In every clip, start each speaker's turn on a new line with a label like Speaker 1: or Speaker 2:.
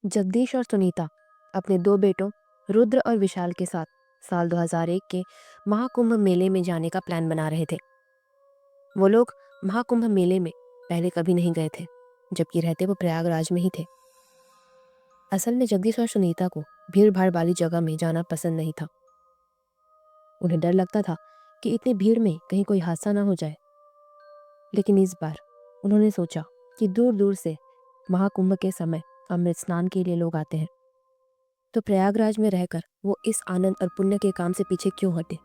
Speaker 1: जगदीश और सुनीता अपने दो बेटों रुद्र और विशाल के साथ साल 2001 के महाकुंभ मेले में जाने का प्लान बना रहे थे। वो लोग महाकुंभ मेले में पहले कभी नहीं गए थे, जबकि रहते वो प्रयागराज में ही थे। असल में जगदीश और सुनीता को भीड़ भाड़ वाली जगह में जाना पसंद नहीं था। उन्हें डर लगता था कि इतनी भीड़ में कहीं कोई हादसा ना हो जाए। लेकिन इस बार उन्होंने सोचा कि दूर दूर से महाकुंभ के समय अमृत स्नान के लिए लोग आते हैं, तो प्रयागराज में रहकर वो इस आनंद और पुण्य के काम से पीछे क्यों हटे।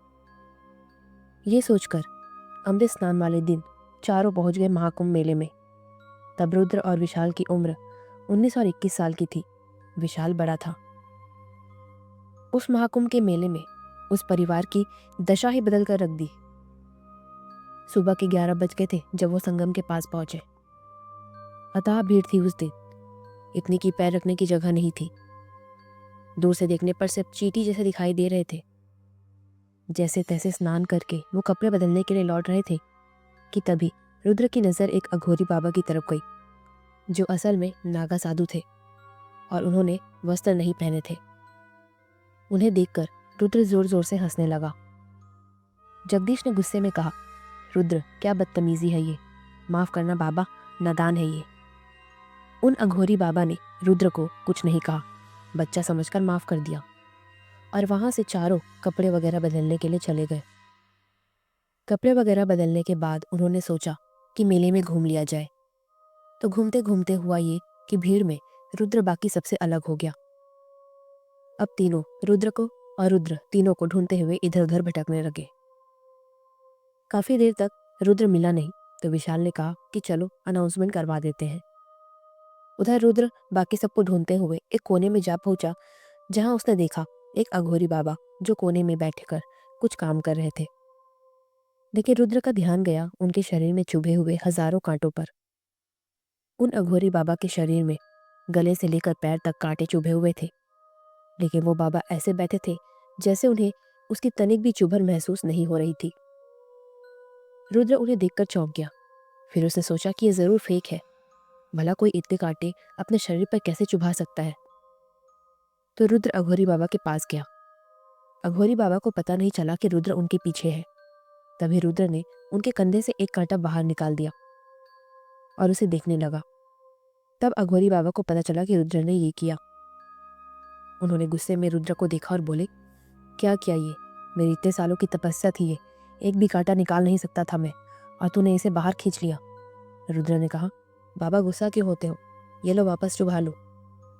Speaker 1: ये सोचकर अमृत स्नान वाले दिन चारों पहुंच गए महाकुंभ मेले में। तब रुद्र और विशाल की उम्र 19 और 21 साल की थी। विशाल बड़ा था। उस महाकुंभ के मेले में उस परिवार की दशा ही बदल कर रख दी। सुबह के 11 बज गए थे जब वो संगम के पास पहुंचे। अतः भीड़ थी उस दिन, इतनी कि पैर रखने की जगह नहीं थी। दूर से देखने पर सिर्फ चींटी जैसे दिखाई दे रहे थे। जैसे तैसे स्नान करके वो कपड़े बदलने के लिए लौट रहे थे कि तभी रुद्र की नज़र एक अघोरी बाबा की तरफ गई, जो असल में नागा साधु थे और उन्होंने वस्त्र नहीं पहने थे। उन्हें देखकर रुद्र जोर जोर से हंसने लगा। जगदीश ने गुस्से में कहा, रुद्र क्या बदतमीजी है ये, माफ करना बाबा, नादान है ये। उन अघोरी बाबा ने रुद्र को कुछ नहीं कहा, बच्चा समझकर माफ कर दिया और वहां से चारों कपड़े वगैरह बदलने के लिए चले गए। कपड़े वगैरह बदलने के बाद उन्होंने सोचा कि मेले में घूम लिया जाए। तो घूमते घूमते हुआ ये कि भीड़ में रुद्र बाकी सबसे अलग हो गया। अब तीनों रुद्र को और रुद्र तीनों को ढूंढते हुए इधर उधर भटकने लगे। काफी देर तक रुद्र मिला नहीं, तो विशाल ने कहा कि चलो अनाउंसमेंट करवा देते हैं। उधर रुद्र बाकी सबको ढूंढते हुए एक कोने में जा पहुंचा, जहां उसने देखा एक अघोरी बाबा जो कोने में बैठकर कुछ काम कर रहे थे। लेकिन रुद्र का ध्यान गया उनके शरीर में चुभे हुए हजारों कांटों पर। उन अघोरी बाबा के शरीर में गले से लेकर पैर तक कांटे चुभे हुए थे, लेकिन वो बाबा ऐसे बैठे थे जैसे उन्हें उसकी तनिक भी चुभन महसूस नहीं हो रही थी। रुद्र उन्हें देखकर चौंक गया। फिर उसने सोचा कि ये जरूर फेक है, भला कोई इतने कांटे अपने शरीर पर कैसे चुभा सकता है। तो रुद्र अघोरी बाबा के पास गया। अघोरी बाबा को पता नहीं चला कि रुद्र उनके पीछे है। तभी रुद्र ने उनके कंधे से एक कांटा बाहर निकाल दिया और उसे देखने लगा। तब अघोरी बाबा को पता चला कि रुद्र ने ये किया। उन्होंने गुस्से में रुद्र को देखा और बोले, क्या किया ये, मेरी इतने सालों की तपस्या थी ये, एक भी कांटा निकाल नहीं सकता था मैं, और तूने इसे बाहर खींच लिया। रुद्र ने कहा, बाबा गुस्सा क्यों होते हो, ये लो वापस चुभा लो।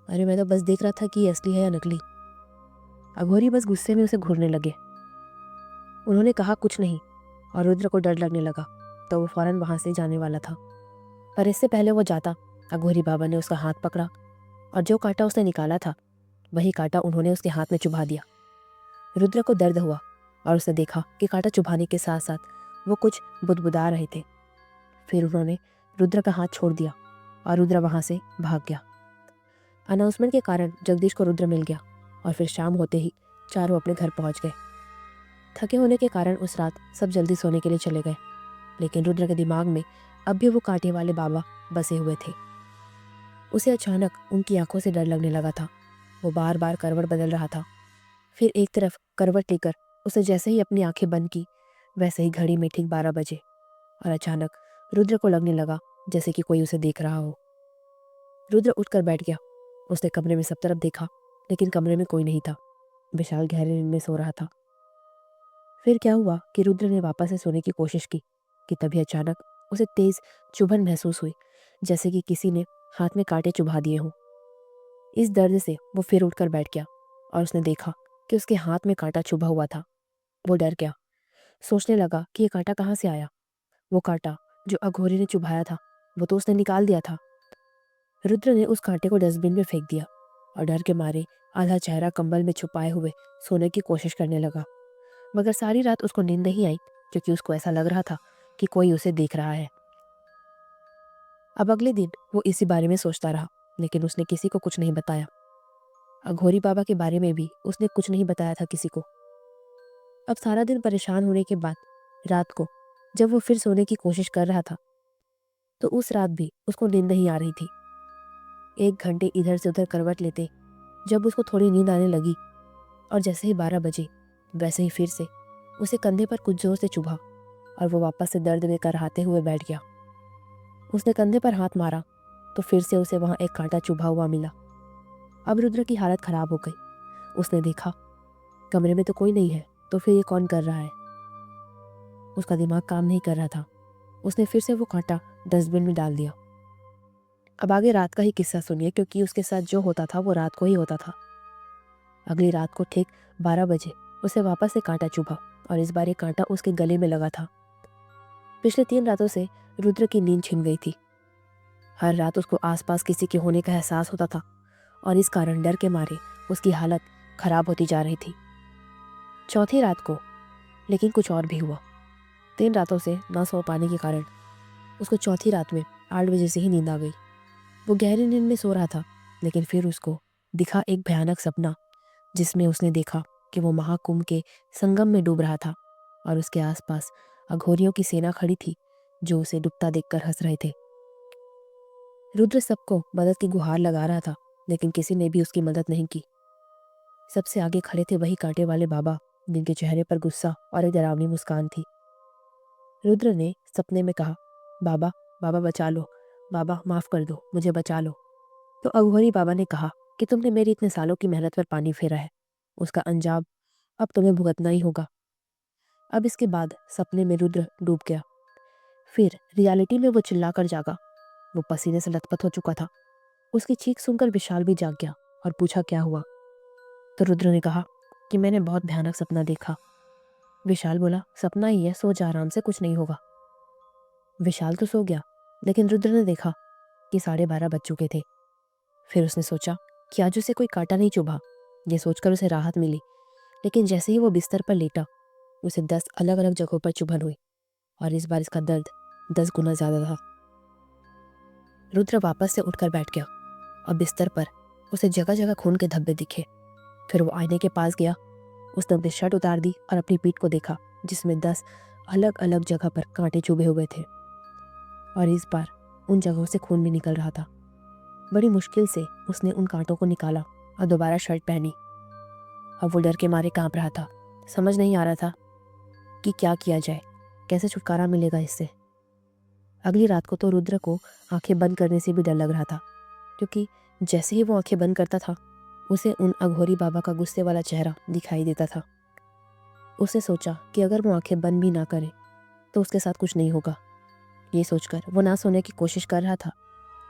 Speaker 1: अरे मैं तो बस देख रहा था कि ये असली है या नकली। अघोरी बस गुस्से में उसे घूरने लगे। उन्होंने कहा कुछ नहीं और रुद्र को डर लगने लगा, तो वो फौरन वहां से जाने वाला था। पर इससे पहले वो जाता, अघोरी बाबा ने उसका हाथ पकड़ा और जो कांटा उसने निकाला था वही कांटा उन्होंने उसके हाथ में चुभा दिया। रुद्र को दर्द हुआ और उसने देखा कि कांटा चुभाने के साथ साथ वो कुछ बुदबुदा रहे थे। फिर उन्होंने रुद्र का हाथ छोड़ दिया और रुद्र वहां से भाग गया। अनाउंसमेंट के कारण जगदीश को रुद्र मिल गया और फिर शाम होते ही चारों अपने घर पहुंच गए। थके होने के कारण उस रात सब जल्दी सोने के लिए चले गए, लेकिन रुद्र के दिमाग में अब भी वो कांटे वाले बाबा बसे हुए थे। उसे अचानक उनकी आंखों से डर लगने लगा था। वो बार बार करवट बदल रहा था। फिर एक तरफ करवट लेकर उसे जैसे ही अपनी आंखें बंद की, वैसे ही घड़ी में ठीक 12 बजे और अचानक रुद्र को लगने लगा जैसे कि कोई उसे देख रहा हो। रुद्र उठकर बैठ गया। उसने कमरे में सब तरफ देखा, लेकिन कमरे में कोई नहीं था। विशाल गहरे नींद में सो रहा था। फिर क्या हुआ कि रुद्र ने वापस से सोने की कोशिश की कि तभी अचानक उसे तेज चुभन महसूस हुई, जैसे कि किसी ने हाथ में कांटे चुभा दिए हों। इस दर्द से वो फिर उठकर बैठ गया और उसने देखा कि उसके हाथ में कांटा चुभा हुआ था। वो डर गया, सोचने लगा कि ये कांटा कहाँ से आया। वो कांटा जो अघोरी ने चुभाया था वो तो उसने निकाल दिया था। रुद्र ने उस कांटे को डस्टबिन में फेंक दिया और डर के मारे आधा चेहरा कंबल में छुपाए हुए सोने की कोशिश करने लगा। मगर सारी रात उसको नींद नहीं आई, क्योंकि उसको ऐसा लग रहा था कि कोई उसे देख रहा है। अब अगले दिन वो इसी बारे में सोचता रहा, लेकिन उसने किसी को कुछ नहीं बताया। अघोरी बाबा के बारे में भी उसने कुछ नहीं बताया था किसी को। अब सारा दिन परेशान होने के बाद रात को जब वो फिर सोने की कोशिश कर रहा था, तो उस रात भी उसको नींद नहीं आ रही थी। 1 घंटे इधर से उधर करवट लेते। जब उसको थोड़ी नींद आने लगी और जैसे ही 12 बजे वैसे ही फिर से उसे कंधे पर कुछ जोर से चुभा और वो वापस से दर्द में कराहते हुए बैठ गया। उसने कंधे पर हाथ मारा तो फिर से उसे वहाँ एक कांटा चुभा हुआ मिला। अब रुद्र की हालत खराब हो गई। उसने देखा कमरे में तो कोई नहीं है, तो फिर ये कौन कर रहा है। उसका दिमाग काम नहीं कर रहा था। उसने फिर से वो कांटा डस्टबिन में डाल दिया। अब आगे रात का ही किस्सा सुनिए, क्योंकि उसके साथ जो होता था वो रात को ही होता था। अगली रात को ठीक 12 बजे उसे वापस से कांटा चुभा और इस बार ये कांटा उसके गले में लगा था। पिछले 3 रातों से रुद्र की नींद छिन गई थी। हर रात उसको आसपास किसी के होने का एहसास होता था और इस कारण डर के मारे उसकी हालत खराब होती जा रही थी। चौथी रात को लेकिन कुछ और भी हुआ। 3 रातों से न सो पाने के कारण उसको चौथी रात में 8 बजे से ही नींद आ गई। वो गहरी नींद में सो रहा था, लेकिन फिर उसको दिखा एक भयानक सपना, जिसमें उसने देखा कि वो महाकुंभ के संगम में डूब रहा था और उसके आसपास अघोरियों की सेना खड़ी थी जो उसे डूबता देखकर हंस रहे थे। रुद्र सबको मदद की गुहार लगा रहा था, लेकिन किसी ने भी उसकी मदद नहीं की। सबसे आगे खड़े थे वही कांटे वाले बाबा, जिनके चेहरे पर गुस्सा और एक डरावनी मुस्कान थी। रुद्र ने सपने में कहा, बाबा, बाबा बचा लो, बाबा माफ कर दो, मुझे बचा लो। तो अघोरी बाबा ने कहा कि तुमने मेरी इतने सालों की मेहनत पर पानी फेरा है, उसका अंजाम अब तुम्हें भुगतना ही होगा। अब इसके बाद सपने में रुद्र डूब गया। फिर रियलिटी में वो चिल्लाकर जागा। वो पसीने से लथपथ हो चुका था। उसकी चीख सुनकर विशाल भी जाग गया और पूछा क्या हुआ। तो रुद्र ने कहा कि मैंने बहुत भयानक सपना देखा। विशाल बोला, सपना ही है, सो जा आराम से, कुछ नहीं होगा। विशाल तो सो गया, लेकिन रुद्र ने देखा कि 12:30 बज चुके थे। फिर उसने सोचा कि आज उसे कोई कांटा नहीं चुभा। ये सोचकर उसे राहत मिली, लेकिन जैसे ही वो बिस्तर पर लेटा उसे 10 अलग अलग जगहों पर चुभन हुई और इस बार इसका दर्द 10 गुना ज्यादा था। रुद्र वापस से उठकर बैठ गया और बिस्तर पर उसे जगह जगह खून के धब्बे दिखे। फिर वो आईने के पास गया। उसने अपनी शर्ट उतार दी और अपनी पीठ को देखा, जिसमें 10 अलग अलग जगह पर कांटे चुभे हुए थे और इस बार उन जगहों से खून भी निकल रहा था। बड़ी मुश्किल से उसने उन कांटों को निकाला और दोबारा शर्ट पहनी। अब वो डर के मारे कांप रहा था। समझ नहीं आ रहा था कि क्या किया जाए, कैसे छुटकारा मिलेगा इससे। अगली रात को तो रुद्र को आंखें बंद करने से भी डर लग रहा था, क्योंकि जैसे ही वो आंखें बंद करता था उसे उन अघोरी बाबा का गुस्से वाला चेहरा दिखाई देता था। उसने सोचा कि अगर वो आंखें बंद भी ना करे तो उसके साथ कुछ नहीं होगा। ये सोचकर वो ना सोने की कोशिश कर रहा था,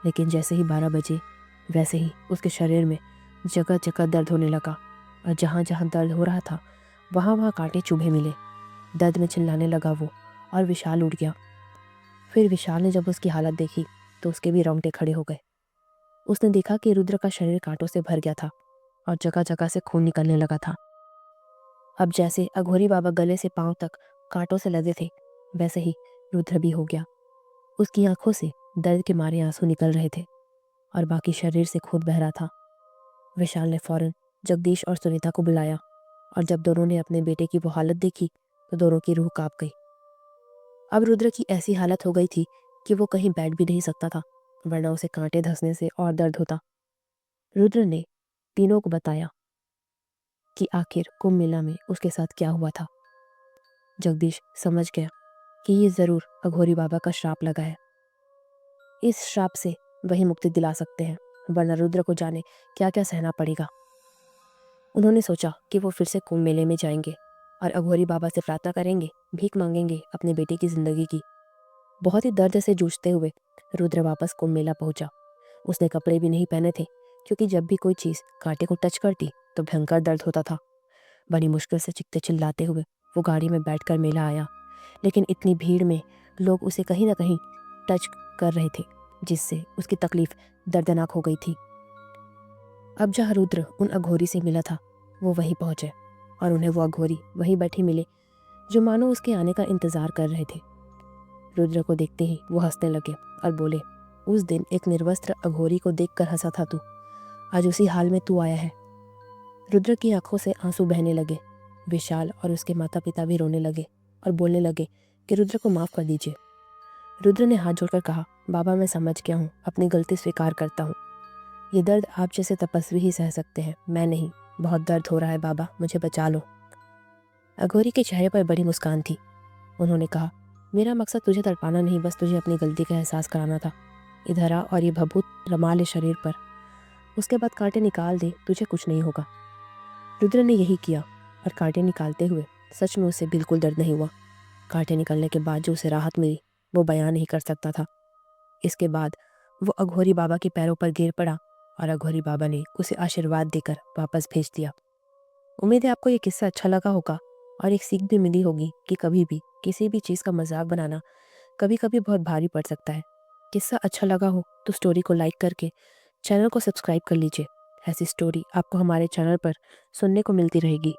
Speaker 1: लेकिन जैसे ही 12 बजे वैसे ही उसके शरीर में जगह जगह दर्द होने लगा और जहाँ जहाँ दर्द हो रहा था वहाँ वहाँ कांटे चुभे मिले। दर्द में चिल्लाने लगा वो और विशाल उठ गया। फिर विशाल ने जब उसकी हालत देखी तो उसके भी रोंगटे खड़े हो गए। उसने देखा कि रुद्र का शरीर कांटों से भर गया था और जगह जगह से खून निकलने लगा था। अब जैसे अघोरी बाबा गले से पांव तक कांटों से लदे थे, वैसे ही रुद्र भी हो गया। उसकी आंखों से दर्द के मारे आंसू निकल रहे थे और बाकी शरीर से खून बह रहा था। विशाल ने फौरन जगदीश और सुनीता को बुलाया और जब दोनों ने अपने बेटे की वो हालत देखी तो दोनों की रूह कांप गई। अब रुद्र की ऐसी हालत हो गई थी कि वो कहीं बैठ भी नहीं सकता था, वरना उसे कांटे धंसने से और दर्द होता। रुद्र ने तीनों को बताया कि आखिर कुंभ मेला में उसके साथ क्या हुआ था। जगदीश समझ गया कि ये जरूर अघोरी बाबा का श्राप लगा है। इस श्राप से वही मुक्ति दिला सकते हैं, वरना रुद्र को जाने क्या क्या सहना पड़ेगा। उन्होंने सोचा कि वो फिर से कुंभ मेले में जाएंगे और अघोरी बाबा से प्रार्थना करेंगे, भीख मांगेंगे अपने बेटे की जिंदगी की। बहुत ही दर्द से जूझते हुए रुद्र वापस कुंभ मेला पहुंचा। उसने कपड़े भी नहीं पहने थे, क्योंकि जब भी कोई चीज़ कांटे को टच करती तो भयंकर दर्द होता था। बड़ी मुश्किल से चिकते चिल्लाते हुए वो गाड़ी में बैठकर मेला आया, लेकिन इतनी भीड़ में लोग उसे कहीं ना कहीं टच कर रहे थे, जिससे उसकी तकलीफ दर्दनाक हो गई थी। अब जहाँ रुद्र उन अघोरी से मिला था वो वहीं पहुंचे और उन्हें वो अघोरी वहीं बैठी मिले, जो मानो उसके आने का इंतजार कर रहे थे। रुद्र को देखते ही वो हंसने लगे और बोले, उस दिन एक निर्वस्त्र अघोरी को देखकर हंसा था तू, आज उसी हाल में तू आया है। रुद्र की आंखों से आंसू बहने लगे। विशाल और उसके माता पिता भी रोने लगे और बोलने लगे कि रुद्र को माफ कर दीजिए। रुद्र ने हाथ जोड़कर कहा, बाबा मैं समझ गया हूँ, अपनी गलती स्वीकार करता हूँ। ये दर्द आप जैसे तपस्वी ही सह सकते हैं, मैं नहीं। बहुत दर्द हो रहा है बाबा, मुझे बचा लो। अघोरी के चेहरे पर बड़ी मुस्कान थी। उन्होंने कहा, मेरा मकसद तुझे तड़पाना नहीं, बस तुझे अपनी गलती का एहसास कराना था। इधर आ और ये भभूत रमा ले शरीर पर, उसके बाद कांटे निकाल दे, तुझे कुछ नहीं होगा। रुद्र ने यही किया और कांटे निकालते हुए सच में उसे बिल्कुल दर्द नहीं हुआ। कांटे निकलने के बाद जो उसे राहत मिली वो बयान नहीं कर सकता था। इसके बाद वो अघोरी बाबा के पैरों पर गिर पड़ा और अघोरी बाबा ने उसे आशीर्वाद देकर वापस भेज दिया। उम्मीद है आपको ये किस्सा अच्छा लगा होगा और एक सीख भी मिली होगी कि कभी भी किसी भी चीज़ का मजाक बनाना कभी कभी बहुत भारी पड़ सकता है। किस्सा अच्छा लगा हो तो स्टोरी को लाइक करके चैनल को सब्सक्राइब कर लीजिए। ऐसी स्टोरी आपको हमारे चैनल पर सुनने को मिलती रहेगी।